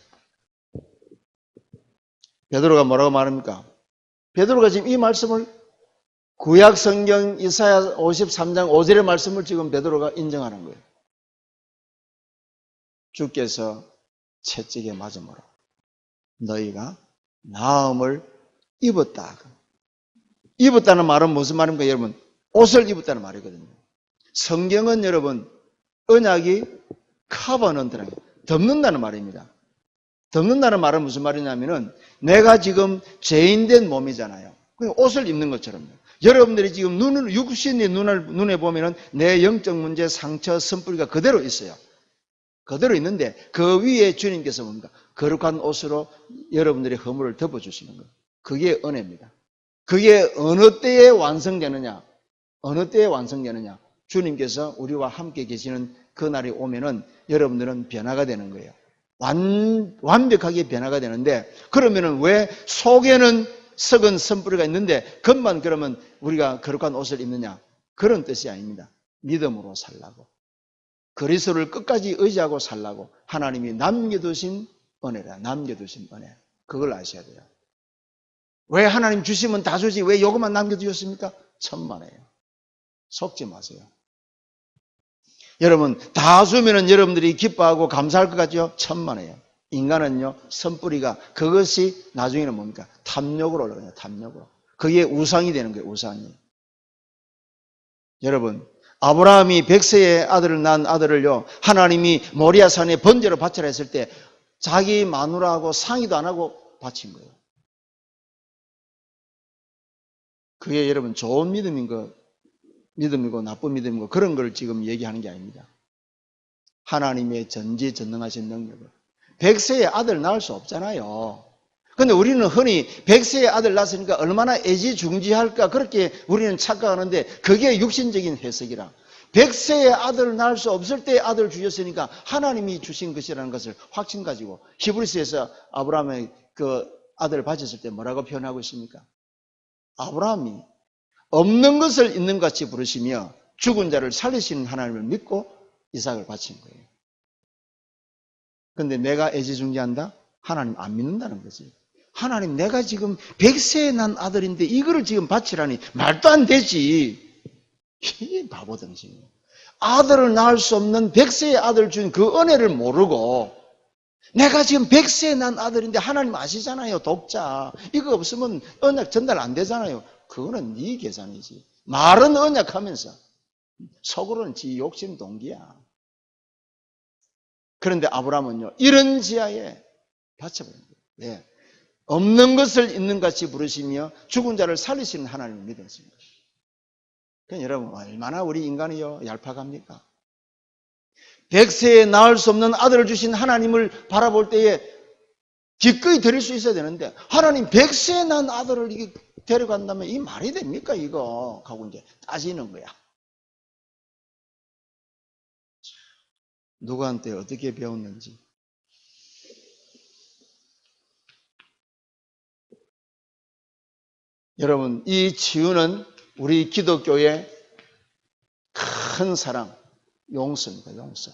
베드로가 뭐라고 말합니까? 베드로가 지금 이 말씀을 구약 성경 이사야 53장 5절의 말씀을 지금 베드로가 인정하는 거예요. 주께서 채찍에 맞음으로 너희가 나음을 입었다. 입었다는 말은 무슨 말입니까, 여러분? 옷을 입었다는 말이거든요. 성경은 여러분 언약이 커버넌트라는 덮는다는 말입니다. 덮는다는 말은 무슨 말이냐면은 내가 지금 죄인된 몸이잖아요. 옷을 입는 것처럼요. 여러분들이 지금 육신의 눈에 보면은 내 영적 문제, 상처, 선뿌리가 그대로 있어요. 그대로 있는데 그 위에 주님께서 뭡니까? 거룩한 옷으로 여러분들의 허물을 덮어주시는 거예요. 그게 은혜입니다. 그게 어느 때에 완성되느냐? 어느 때에 완성되느냐? 주님께서 우리와 함께 계시는 그날이 오면은 여러분들은 변화가 되는 거예요. 완벽하게 변화가 되는데 그러면은 왜 속에는 썩은 선뿌리가 있는데 겉만 그러면 우리가 거룩한 옷을 입느냐? 그런 뜻이 아닙니다. 믿음으로 살라고. 그리스도를 끝까지 의지하고 살라고 하나님이 남겨두신 은혜라. 남겨두신 은혜. 그걸 아셔야 돼요. 왜 하나님 주시면 다 주지 왜 요것만 남겨두셨습니까? 천만에요. 속지 마세요. 여러분 다 주면은 여러분들이 기뻐하고 감사할 것 같죠? 천만에요. 인간은요 선뿌리가 그것이 나중에는 뭡니까? 탐욕으로 올라가요. 탐욕으로. 그게 우상이 되는 거예요. 우상이. 여러분 아브라함이 100세의 아들을 낳은 아들을요 하나님이 모리아산에 번제로 바치라 했을 때 자기 마누라하고 상의도 안 하고 바친 거예요. 그게 여러분 좋은 믿음이고 나쁜 믿음이고 그런 걸 지금 얘기하는 게 아닙니다. 하나님의 전지전능하신 능력을 100세의 아들 낳을 수 없잖아요. 근데 우리는 흔히 100세의 아들 낳았으니까 얼마나 애지중지할까 그렇게 우리는 착각하는데 그게 육신적인 해석이라. 100세의 아들을 낳을 수 없을 때 아들 주셨으니까 하나님이 주신 것이라는 것을 확신 가지고 히브리서에서 아브라함의 그 아들을 바쳤을 때 뭐라고 표현하고 있습니까? 아브라함이 없는 것을 있는 것 같이 부르시며 죽은 자를 살리시는 하나님을 믿고 이삭을 바친 거예요. 근데 내가 애지중지한다? 하나님 안 믿는다는 거지. 하나님 내가 지금 100세에 난 아들인데 이거를 지금 바치라니 말도 안 되지. 이게 바보등신. 아들을 낳을 수 없는 100세의 아들 준 그 은혜를 모르고 내가 지금 100세에 난 아들인데 하나님 아시잖아요. 독자. 이거 없으면 언약 전달 안 되잖아요. 그거는 네 계산이지. 말은 언약하면서 속으로는 지 욕심 동기야. 그런데 아브라함은요 이런 지하에 바쳐버린 거예요. 왜? 없는 것을 있는 같이 부르시며 죽은 자를 살리시는 하나님을 믿었습니다. 그러니까 여러분 얼마나 우리 인간이요 얄팍합니까? 100세에 낳을 수 없는 아들을 주신 하나님을 바라볼 때에 기꺼이 드릴 수 있어야 되는데 하나님 100세에 난 아들을 이게 데려간다면 이 말이 됩니까 이거? 하고 이제 따지는 거야. 누구한테 어떻게 배웠는지. 여러분 이 치유는 우리 기독교의 큰 사랑, 용서입니다. 용서.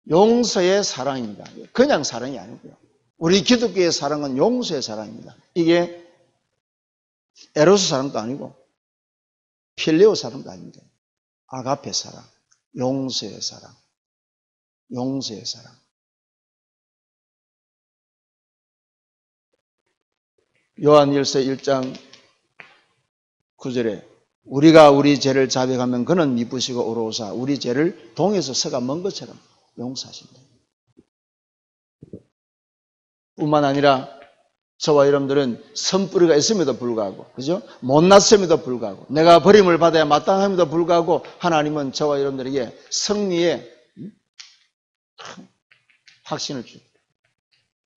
용서의 사랑입니다. 그냥 사랑이 아니고요. 우리 기독교의 사랑은 용서의 사랑입니다. 이게 에로스 사랑도 아니고 필레오 사랑도 아닙니다. 아가페 사랑, 용서의 사랑, 용서의 사랑. 요한일서 1장 9절에 우리가 우리 죄를 자백하면 그는 미쁘시고 의로우사 우리 죄를 동에서 서가 먼 것처럼 용서하신다. 뿐만 아니라 저와 여러분들은 선뿌리가 있음에도 불구하고, 그죠? 못났음에도 불구하고, 내가 버림을 받아야 마땅함에도 불구하고, 하나님은 저와 여러분들에게 승리의 확신을 줍니다.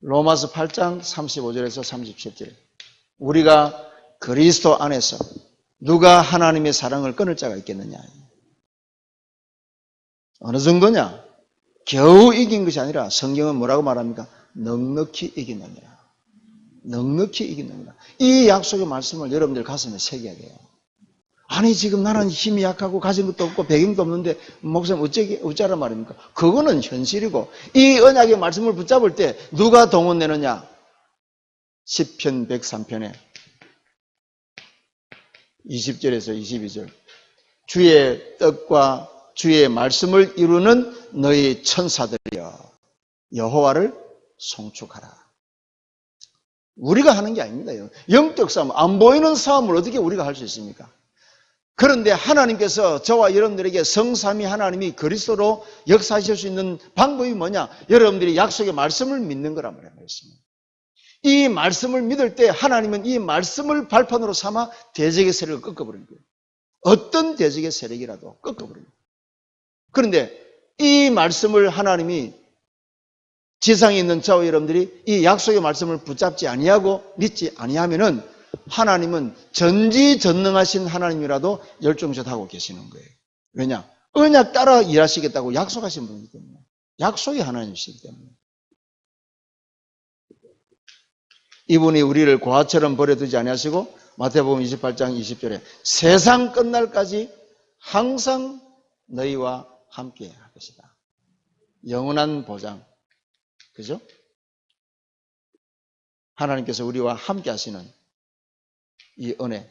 로마서 8장 35절에서 37절. 우리가 그리스도 안에서 누가 하나님의 사랑을 끊을 자가 있겠느냐. 어느 정도냐? 겨우 이긴 것이 아니라 성경은 뭐라고 말합니까? 넉넉히 이기느니라. 넉넉히 이기느니라. 이 약속의 말씀을 여러분들 가슴에 새겨야 돼요. 아니 지금 나는 힘이 약하고 가진 것도 없고 배경도 없는데 목사님 어쩌란 말입니까? 그거는 현실이고 이 언약의 말씀을 붙잡을 때 누가 동원되느냐? 시편 103편에 20절에서 22절 주의 뜻과 주의 말씀을 이루는 너희 천사들이여 여호와를 송축하라. 우리가 하는 게 아닙니다. 영적 싸움, 안 보이는 싸움을 어떻게 우리가 할 수 있습니까? 그런데 하나님께서 저와 여러분들에게 성삼위 하나님이 그리스도로 역사하실 수 있는 방법이 뭐냐? 여러분들이 약속의 말씀을 믿는 거란 말이에요. 이 말씀을 믿을 때 하나님은 이 말씀을 발판으로 삼아 대적의 세력을 꺾어버리는 거예요. 어떤 대적의 세력이라도 꺾어버리는 거예요. 그런데 이 말씀을 하나님이 지상에 있는 저와 여러분들이 이 약속의 말씀을 붙잡지 아니하고 믿지 아니하면은 하나님은 전지전능하신 하나님이라도 열중샷하고 계시는 거예요. 왜냐? 언약 따라 일하시겠다고 약속하신 분이기 때문에. 약속이 하나님이시기 때문에. 이분이 우리를 고아처럼 버려두지 아니하시고 마태복음 28장 20절에 세상 끝날까지 항상 너희와 함께 할 것이다. 영원한 보장. 그죠? 하나님께서 우리와 함께 하시는 이 은혜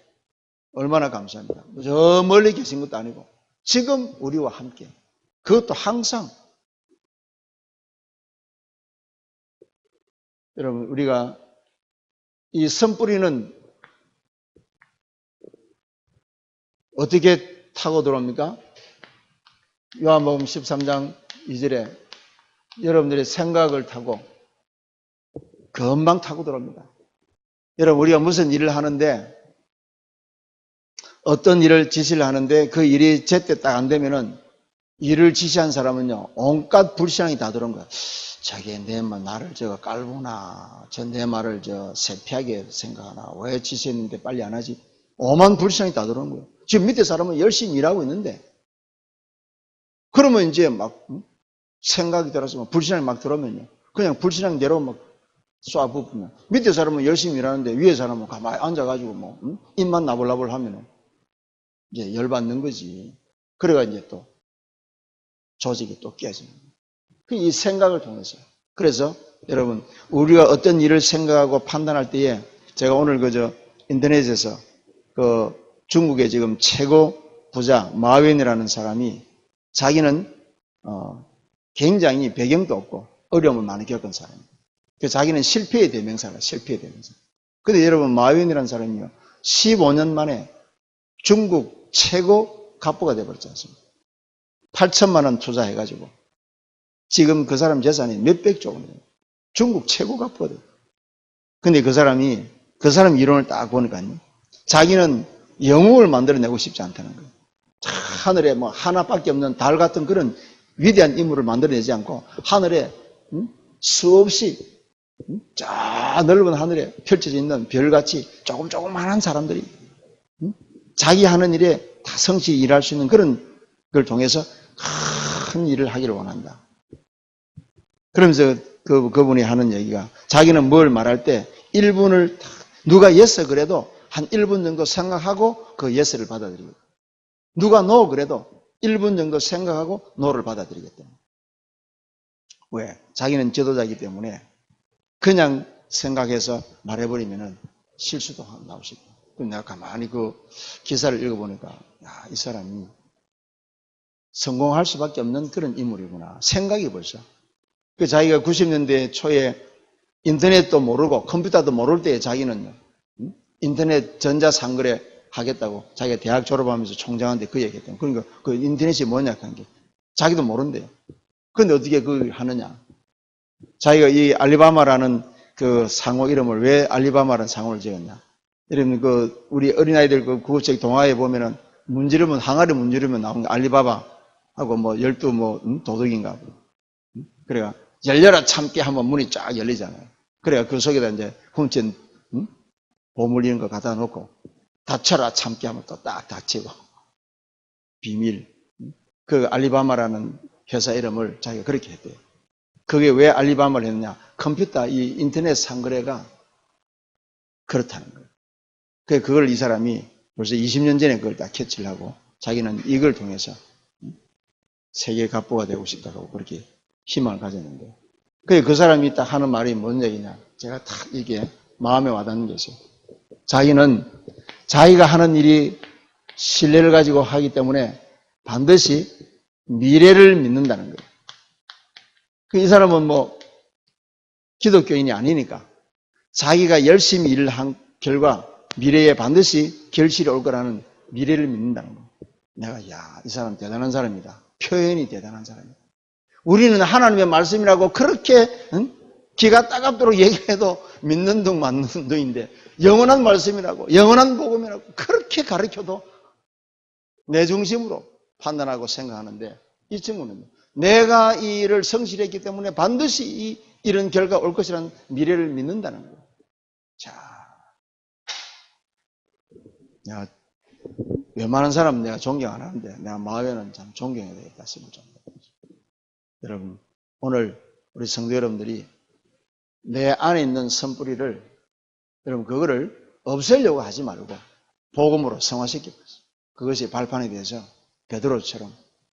얼마나 감사합니다. 저 멀리 계신 것도 아니고 지금 우리와 함께 그것도 항상. 여러분 우리가 이 선뿌리는 어떻게 타고 들어옵니까? 요한복음 13장 2절에 여러분들의 생각을 타고 금방 타고 들어옵니다. 여러분 우리가 무슨 일을 하는데 어떤 일을 지시를 하는데 그 일이 제때 딱 안 되면은 일을 지시한 사람은요 온갖 불신앙이 다 들어온 거야. 저게 내 말 나를 깔보나, 저 내 말을 세피하게 생각하나, 왜 지시했는데 빨리 안 하지? 오만 불신앙이 다 들어온 거예요. 지금 밑에 사람은 열심히 일하고 있는데 그러면 이제 막 생각이 들어서 불신앙이 막 들어오면요 그냥 불신앙대로 막 쏴부으면 밑에 사람은 열심히 일하는데 위에 사람은 가만히 앉아가지고 입만 나불나불 하면은 이제 열받는 거지. 그래가 이제 또 조직이 또 깨지는 거예요. 이 생각을 통해서. 그래서 여러분 우리가 어떤 일을 생각하고 판단할 때에 제가 오늘 인터넷에서 중국의 지금 최고 부자 마윈이라는 사람이 자기는 굉장히 배경도 없고 어려움을 많이 겪은 사람이에요. 그래서 자기는 실패의 대명사가 실패의 대명사. 근데 여러분 마윈이라는 사람이요 15년 만에 중국 최고 갑부가 되어버렸지 않습니까? 8천만 원 투자해가지고 지금 그 사람 재산이 몇백조 원이에요. 중국 최고 갑부가 돼요. 근데 그 사람 이론을 딱 보니까요 자기는 영웅을 만들어내고 싶지 않다는 거예요. 하늘에 하나밖에 없는 달 같은 그런 위대한 인물을 만들어내지 않고 하늘에 수없이 저 넓은 하늘에 펼쳐져 있는 별같이 조금만한 사람들이 자기 하는 일에 다 성실히 일할 수 있는 그런 걸 통해서 큰 일을 하기를 원한다. 그러면서 그분이 하는 얘기가 자기는 뭘 말할 때 1분을 누가 yes 그래도 한 1분 정도 생각하고 그 yes를 받아들이고 누가 no 그래도 1분 정도 생각하고 no를 받아들이겠다. 왜? 자기는 지도자이기 때문에 그냥 생각해서 말해버리면은 실수도 나올 수 있고. 그럼 내가 가만히 그 기사를 읽어보니까 이 사람이 성공할 수밖에 없는 그런 인물이구나. 생각이 벌써. 자기가 90년대 초에 인터넷도 모르고 컴퓨터도 모를 때에 자기는 인터넷 전자상거래 하겠다고 자기가 대학 졸업하면서 총장한테 그 얘기했대요. 그러니까 그 인터넷이 뭐냐 한 게 자기도 모른대요. 근데 어떻게 그걸 하느냐? 자기가 이 알리바마라는 그 상호 이름을 왜 알리바마라는 상호를 지었냐? 이러면 우리 어린아이들 국어책 동화에 보면은 문지르면, 항아리 문지르면 나온 게 알리바바 하고 12 도둑인가. 그래가 열려라 참깨 하면 문이 쫙 열리잖아요. 그래가 그 속에다 이제 훔친, 보물 이런 거 갖다 놓고 닫혀라 참깨 하면 또 딱 닫히고. 비밀. 그 알리바마라는 회사 이름을 자기가 그렇게 했대요. 그게 왜 알리바마를 했느냐? 컴퓨터, 이 인터넷 상거래가 그렇다는 거예요. 그걸 이 사람이 벌써 20년 전에 그걸 다 캐치를 하고 자기는 이걸 통해서 세계 갑부가 되고 싶다고 그렇게 희망을 가졌는데. 그 사람이 딱 하는 말이 뭔 얘기냐? 제가 딱 이게 마음에 와닿는 게 있어요. 자기는 자기가 하는 일이 신뢰를 가지고 하기 때문에 반드시 미래를 믿는다는 거예요. 이 사람은 기독교인이 아니니까 자기가 열심히 일을 한 결과 미래에 반드시 결실이 올 거라는 미래를 믿는다는 거예요. 내가 이 사람 대단한 사람이다. 표현이 대단한 사람이다. 우리는 하나님의 말씀이라고 그렇게 기가 따갑도록 얘기해도 믿는 둥 맞는 둥인데 영원한 말씀이라고 영원한 복음이라고 그렇게 가르쳐도 내 중심으로 판단하고 생각하는데 이 친구는 내가 이 일을 성실했기 때문에 반드시 이런 결과가 올 것이라는 미래를 믿는다는 거예요. 내가 웬만한 사람 내가 존경 안 하는데 내가 마음에는 참 존경해야 되겠다 싶을 정도로. 여러분, 오늘 우리 성도 여러분들이 내 안에 있는 선뿌리를 여러분 그거를 없애려고 하지 말고 복음으로 성화시키고 있어요. 그것이 발판이 돼서 베드로처럼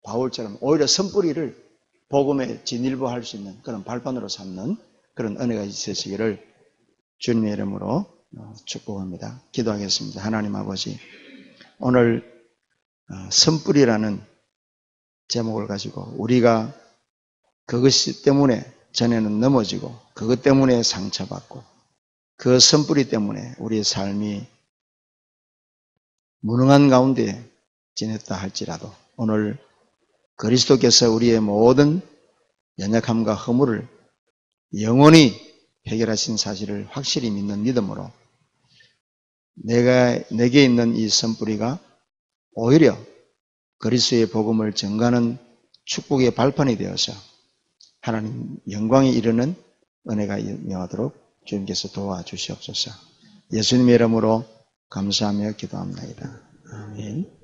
바울처럼 오히려 선뿌리를 복음에 진일보할 수 있는 그런 발판으로 삼는 그런 은혜가 있으시기를 주님의 이름으로 축복합니다. 기도하겠습니다. 하나님 아버지, 오늘 선뿌리라는 제목을 가지고 우리가 그것 때문에 전에는 넘어지고 그것 때문에 상처받고 그 선뿌리 때문에 우리의 삶이 무능한 가운데 지냈다 할지라도 오늘 그리스도께서 우리의 모든 연약함과 허물을 영원히 해결하신 사실을 확실히 믿는 믿음으로 내게 있는 이 선뿌리가 오히려 그리스도의 복음을 전가하는 축복의 발판이 되어서 하나님 영광에 이르는 은혜가 임하도록 주님께서 도와주시옵소서. 예수님의 이름으로 감사하며 기도합니다. 아멘.